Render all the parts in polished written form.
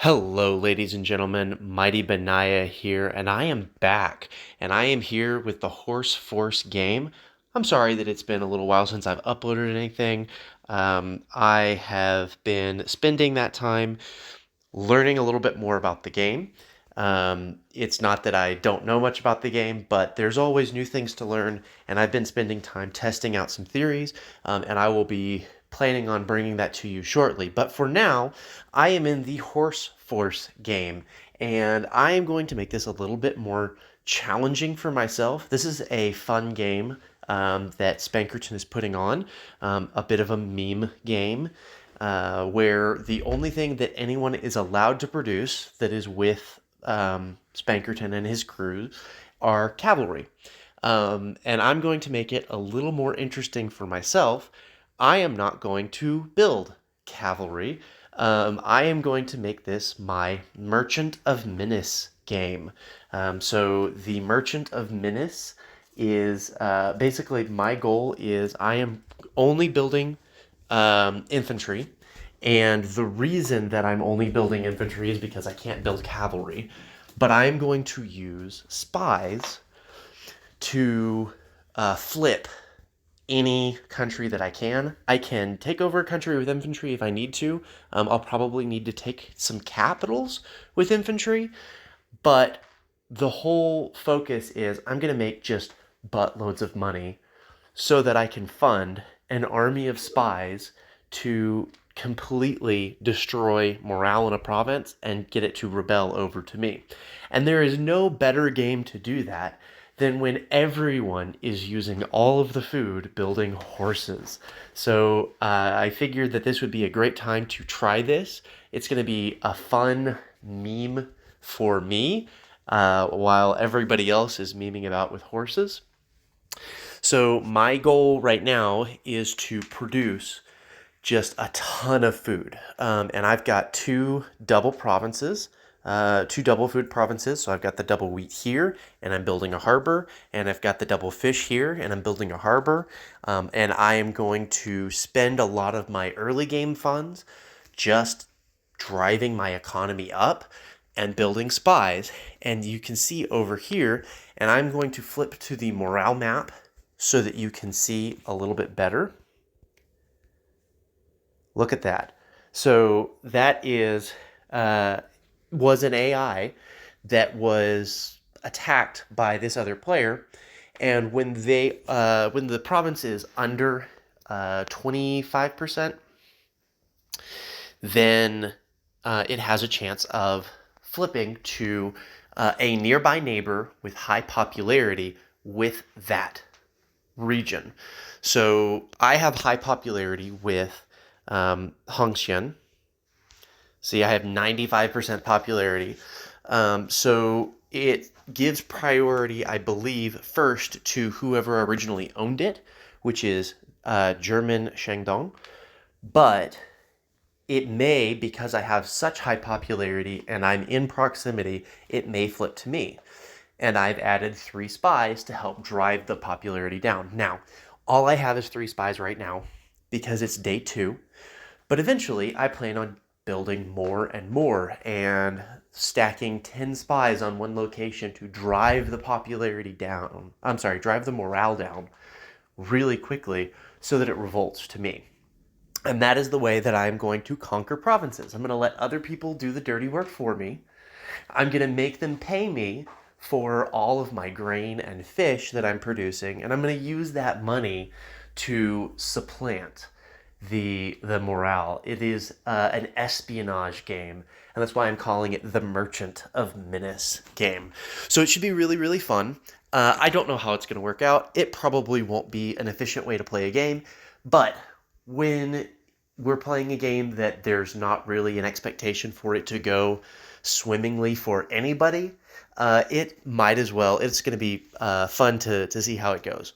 Hello, ladies and gentlemen. Mighty Benaya here, and I am back. And I am here with the Horse Force game. I'm sorry that it's been a little while since I've uploaded anything. I have been spending that time learning a little bit more about the game. It's not that I don't know much about the game, but there's always new things to learn, and I've been spending time testing out some theories, and I will be planning on bringing that to you shortly. But for now, I am in the Horse Force game, and I am going to make this a little bit more challenging for myself. This is a fun game that Spankerton is putting on, a bit of a meme game where the only thing that anyone is allowed to produce that is with Spankerton and his crew are cavalry. And I'm going to make it a little more interesting for myself. I am not going to build cavalry. I am going to make this my Merchant of Menace game. So the Merchant of Menace is basically my goal is I am only building infantry. And the reason that I'm only building infantry is because I can't build cavalry. But I'm going to use spies to flip any country that I can. I can take over a country with infantry if I need to. I'll probably need to take some capitals with infantry. But the whole focus is I'm going to make just buttloads of money so that I can fund an army of spies to completely destroy morale in a province and get it to rebel over to me. And there is no better game to do that than when everyone is using all of the food building horses. So I figured that this would be a great time to try this. It's going to be a fun meme for me while everybody else is memeing about with horses. So my goal right now is to produce just a ton of food. And I've got two double provinces, two double food provinces. So I've got the double wheat here, and I'm building a harbor. And I've got the double fish here, and I'm building a harbor. And I am going to spend a lot of my early game funds just driving my economy up and building spies. And you can see over here, and I'm going to flip to the morale map so that you can see a little bit better. Look at that. So that was an AI that was attacked by this other player, and when the province is under 25%, then it has a chance of flipping to a nearby neighbor with high popularity with that region. So I have high popularity with Hongxian. See, I have 95% popularity. So it gives priority, I believe, first to whoever originally owned it, which is German Shandong. But it may, because I have such high popularity and I'm in proximity, it may flip to me. And I've added 3 spies to help drive the popularity down. Now, all I have is 3 spies right now because it's day 2. But eventually, I plan on building more and more and stacking 10 spies on one location to drive the popularity down. I'm sorry, drive the morale down really quickly so that it revolts to me. And that is the way that I'm going to conquer provinces. I'm going to let other people do the dirty work for me. I'm going to make them pay me for all of my grain and fish that I'm producing, and I'm going to use that money to supplant the morale. It is an espionage game, and that's why I'm calling it the Merchant of Menace game. So it should be really, really fun. I don't know how it's going to work out. It probably won't be an efficient way to play a game, but when we're playing a game that there's not really an expectation for it to go swimmingly for anybody, it might as well. It's going to be fun to see how it goes.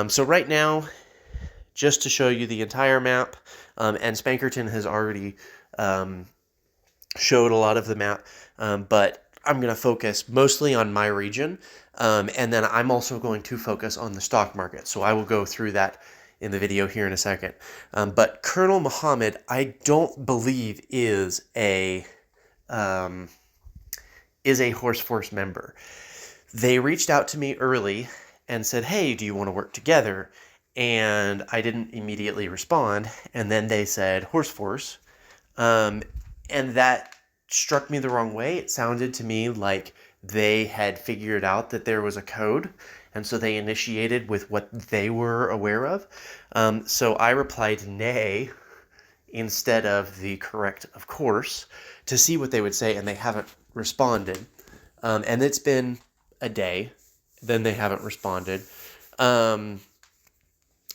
So right now, just to show you the entire map, and Spankerton has already showed a lot of the map, but I'm going to focus mostly on my region, and then I'm also going to focus on the stock market. So I will go through that in the video here in a second. But Colonel Muhammad, I don't believe is a is a Horse Force member. They reached out to me early and said, "Hey, do you want to work together?" And I didn't immediately respond. And then they said Horse Force. Um, and that struck me the wrong way. It sounded to me like they had figured out that there was a code, and so they initiated with what they were aware of. So I replied nay instead of the correct of course to see what they would say, and they haven't responded. And it's been a day, then they haven't responded.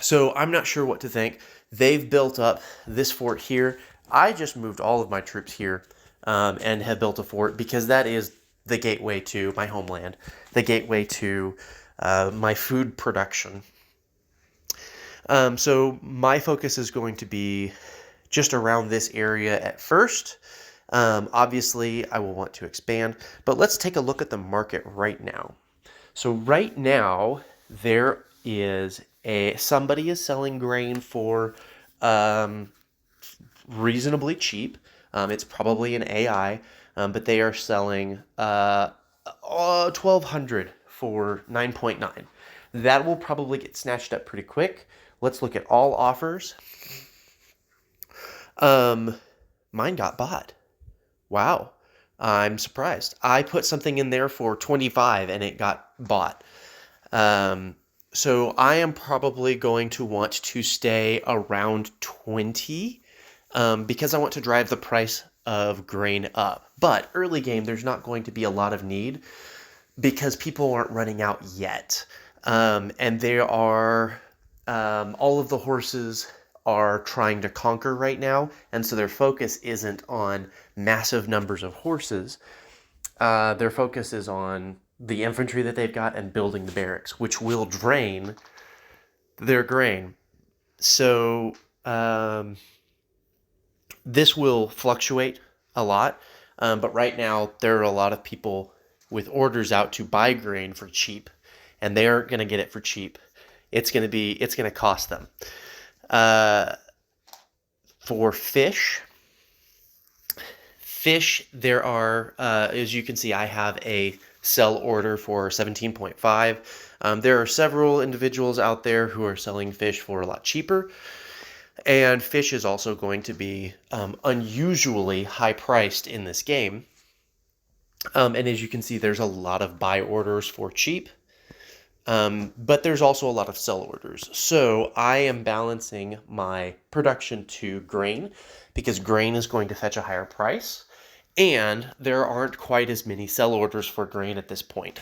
So I'm not sure what to think. They've built up this fort here. I just moved all of my troops here and have built a fort because that is the gateway to my homeland, the gateway to my food production. So my focus is going to be just around this area at first. Obviously, I will want to expand, but let's take a look at the market right now. So right now, there is somebody is selling grain for reasonably cheap. It's probably an AI, but they are selling 1,200 for 9.9. That will probably get snatched up pretty quick. Let's look at all offers. Mine got bought. Wow. I'm surprised. I put something in there for 25 and it got bought. So I am probably going to want to stay around 20 because I want to drive the price of grain up. But early game, there's not going to be a lot of need because people aren't running out yet. And there are all of the horses are trying to conquer right now, and so their focus isn't on massive numbers of horses. Their focus is on the infantry that they've got and building the barracks, which will drain their grain. So this will fluctuate a lot, but right now there are a lot of people with orders out to buy grain for cheap, and they aren't going to get it for cheap. It's going to cost them. For fish, there are, as you can see, I have a sell order for 17.5. There are several individuals out there who are selling fish for a lot cheaper. And fish is also going to be unusually high priced in this game. And as you can see, there's a lot of buy orders for cheap. But there's also a lot of sell orders. So I am balancing my production to grain because grain is going to fetch a higher price. And there aren't quite as many sell orders for grain at this point.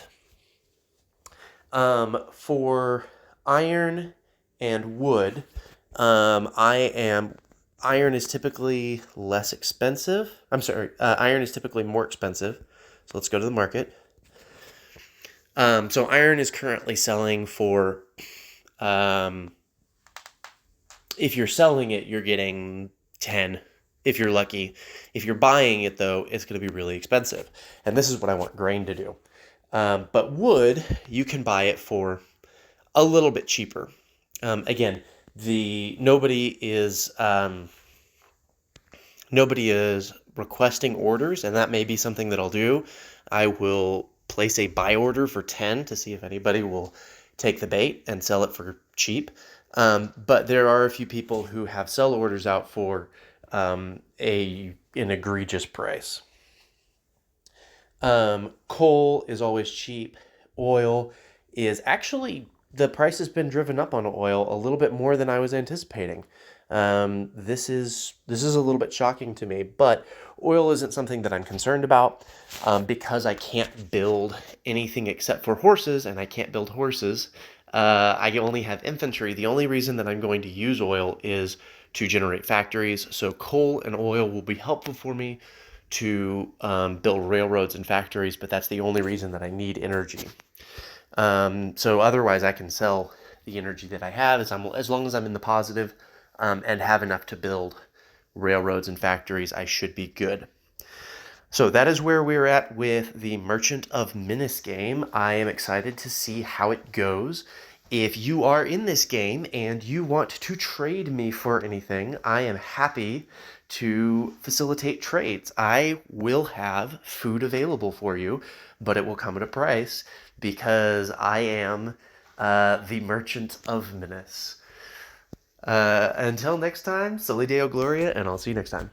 For iron and wood, iron is typically less expensive. Iron is typically more expensive. So let's go to the market. So iron is currently selling for, if you're selling it, you're getting 10, if you're lucky. If you're buying it, though, it's going to be really expensive. And this is what I want grain to do. But wood, you can buy it for a little bit cheaper. Again, nobody is requesting orders, and that may be something that I'll do. I will place a buy order for 10 to see if anybody will take the bait and sell it for cheap. But there are a few people who have sell orders out for an egregious price. Coal is always cheap. Oil is actually, the price has been driven up on oil a little bit more than I was anticipating. This is a little bit shocking to me, but oil isn't something that I'm concerned about because I can't build anything except for horses, and I can't build horses. I only have infantry. The only reason that I'm going to use oil is to generate factories. So coal and oil will be helpful for me to build railroads and factories, but that's the only reason that I need energy. So otherwise, I can sell the energy that I have as long as I'm in the positive and have enough to build railroads and factories. I should be good. So that is where we're at with the Merchant of Menace game. I am excited to see how it goes. If you are in this game and you want to trade me for anything, I am happy to facilitate trades. I will have food available for you, but it will come at a price because I am the merchant of Menace. Until next time, Soli Deo Gloria, and I'll see you next time.